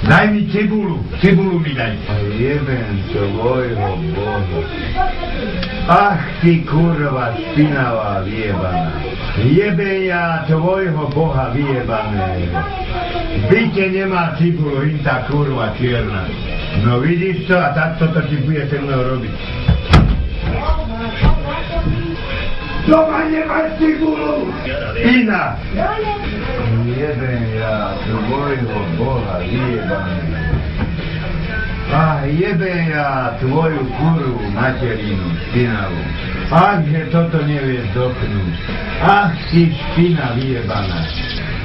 Daj mi cibulu mi daj. A jebem tvojho Boha. Ach ty kurva špinavá vyjebaná. Jebe ja tvojho Boha vyjebaného. V byte nemá cibulu, im tá kurva čierna. No vidíš to a takto to ti bude se mnou robiť. Doma nemáš cibulu! Iná! Jebem ja tvojho Boha vyjebaného. Ach, jebe ja tvoju kurvu materinu špinavu. Ach, že toto nevieš doknúť. Ach, ty špina vyjebaná.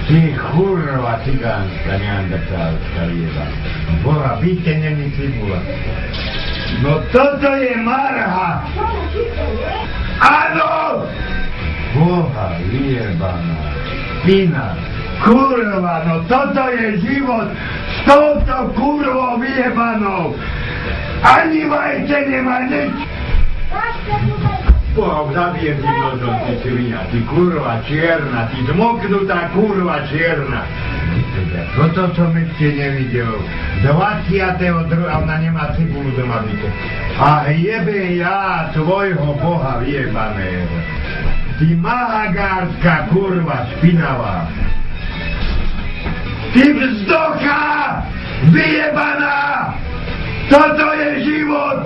Ty kurva cigánska neandertálska vyjebaná. Boha, byte není cibula. No toto je marha. Áno! Boha vyjebaná. Špina. Kurva, no toto je život s touto kurvou vyjebanou. Ani vajce nemá nič. Boha, zabijem ti nožom, ty svinia, ty kurva čierna, ty zmoknutá kurva čierna. Toto som ešte nevidel. 22. ona nemá cibulu doma byte. A jebe ja tvojho Boha vyjebaného. Ty mahagárska kurva špinavá. Ty vzdocha! Vyjebaná! Toto je život!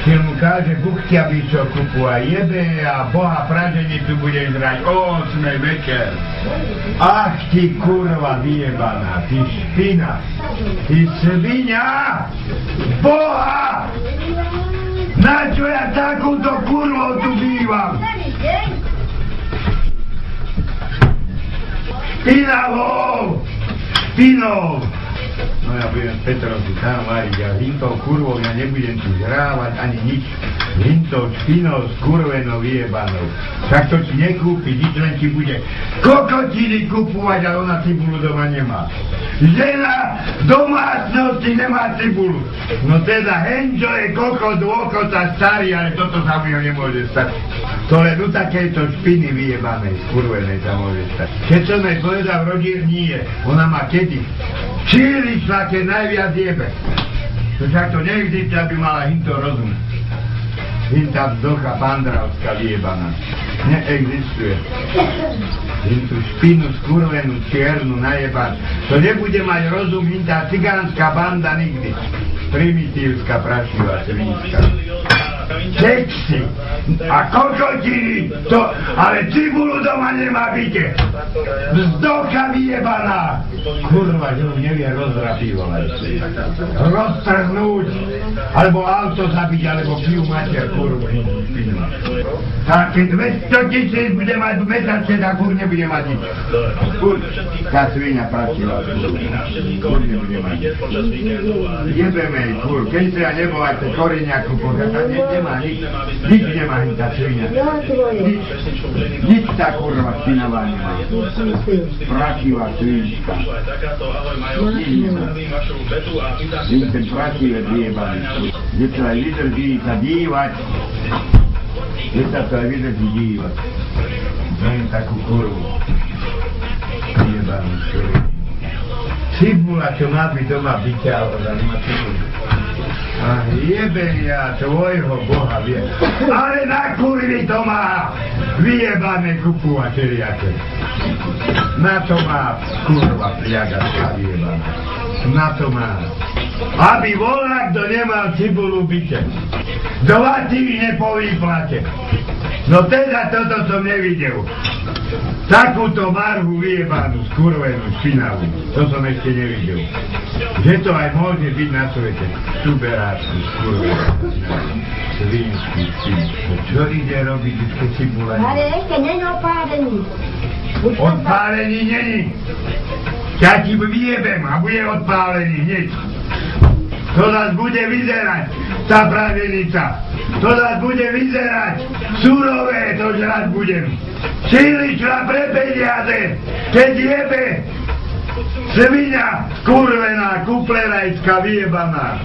Keď mu káže buchtia biskupu a jebe a Boha praženicu budeš hrať o 8 večer. Ach ty kurva vyjebaná, ty špina, ty svinia! Boha! Na čo ja takúto kurvou tu bývam? Špinavou! Špinou! No ja budem s Petrom si tam variť a hintou kurvou ja nebudem tu zhrávať ani nič. Hintou špinou s kurvenou vyjebanou. Tak to ti nekúpi, nič len ti bude kokotiny kupovať, ale ona cibulu doma nemá. Žena domácnosti nemá cibulu. No teda henčo je kokot, dôkota starý, ale toto sa mi ho nemôže stať. To len u takejto špiny vyjebanej, skurvenej sa môže stať. Keď som jej povedal v rodine, nie. Ona má kedy. Číličla, keď najviac jebe. To však to neexistuje, aby mala hinto rozum. Hinta vzdocha pandravská vyjebaná. Neexistuje. Hintu špinu, skurvenú, čiernu, najebanú. To nebude mať rozum hinta cigánska banda nikdy. Primitívska, prašivá, svinská. Sexy a kokotiny, to, ale cibulu doma nemá byte. Vzdocha vyjebaná. Kurva, že ho nevie rozrapívovať. Roztrhnúť, alebo auto zabiť, alebo pijú mater, kurva. Tak keď 200 000 bude mať mesačne, tak kur nebude mať nič. Kur, tá svinia pračila. Kur nebude mať nič. Jebeme jej, kur, keď sa ja nebovať, to koreniaku pohľadať, nemá nič. Nič nemá tá svinia. Nič tá kurva špinavá nemá. Pračivá svinčka. Nič nemá. Ten pračivec vyjebaný. Že sa aj vydrží sa dívať. Že sa to aj vydrží dívať. Dajem takú kurvu. Vyjebanú svinia. Cibula, čo má byť doma byťa, ale nemá cibulu. A jebe ja tvojho Boha vie. Ale na kurvy to má vyjebané kupovateľiate. Na to má kurva pliagačka vyjebaná. Na to má. Aby volá, kto nemal cibulu byte. 2 týždne nepovýplate. No teda toto som nevidel. Takúto marhu vyjebanú, skurvenú, špinavú. To som ešte nevidel. Že to aj môže byť na svete. Tuberáčku, skurvenú, svinskú, špinskú. Čo ide robiť, keď cibula nie? Ale ešte není opálený. Odpálený není. Ja ti vyjebem a bude odpálený hneď. To nás bude vyzerať, tá pravenica. To nás bude vyzerať, surové to žrať budem. Číličla pre peniaze, keď jebe. Svinia, kurvená, kuplerajská vyjebaná.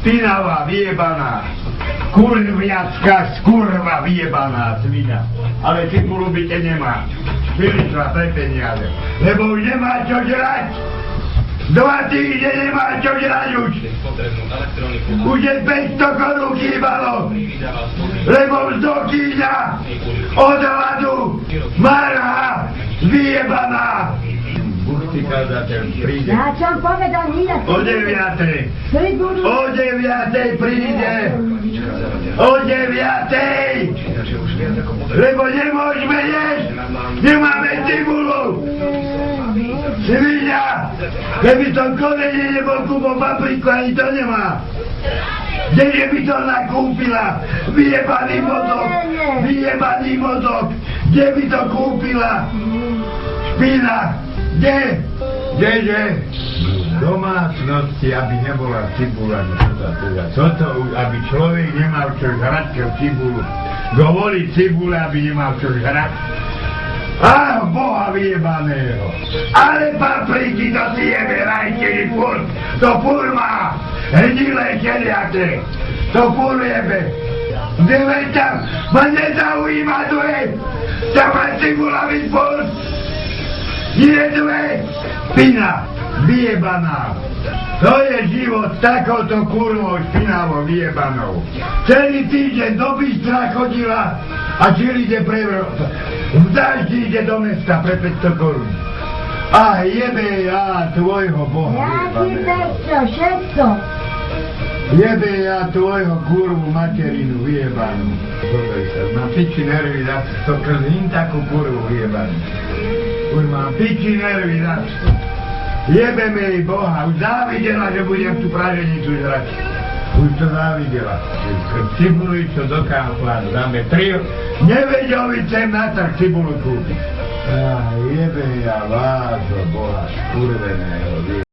Špinavá vyjebaná. Kurviacká skurva vyjebaná svinia. Ale cibulu byte nemá. Číličla pre peniaze. Lebo už nemá čo žrať. 2 týždne nemá čo žrať už. Už je 500 korún chýbalo, lebo do kíňa od hladu marha vyjebaná. Buchtikázateľ príde. Ja som povedal, nie. O 9:00. O 9:00 príde. O 9:00. Lebo nemôžeme jesť. Nemáme cibulu. Svinia. Keby som konečne nebol kúpol papriku, ani to nemá. Kdeže by to nakúpila? Vyjebaný mozog. Kde by to kúpila? Špina. Kde? Kdeže? V domácnosti, aby nebola cibula, toto, aby človek nemal čo žrať, čo cibulu. Dovolí cibule, aby nemal čo žrať. Á, Boha vyjebaného. Ale papriky to si jebe rajčiny furt. To furt má. Hnilé čeliate. To furt jebe. Kde veď tam? Ma nezaujíma to je. Tam má cibula byť furt. Nie dve. Špina. Vyjebaná. To je život takouto kurvou špinavou vyjebanou. Celý týždeň do Bystra chodila a žili ide v daždi ide do mesta pre 500 korún. A jebe ja tvojho Boha vyjebaného. Všetko. Jebe ja tvojho kurvu materinu vyjebanú. Dobre sa, mám piči nervy za to krzím takú kurvu vyjebanú. Už mám piči nervy za to. Jebeme jej Boha, už závidela, že budem tú praženicu žrať. Už to závidela. Cibulu, čo do kamplánu, dáme 3, neveďovice na tak cibulu kúpiť. Jebe ja vášho Boha, skurveného.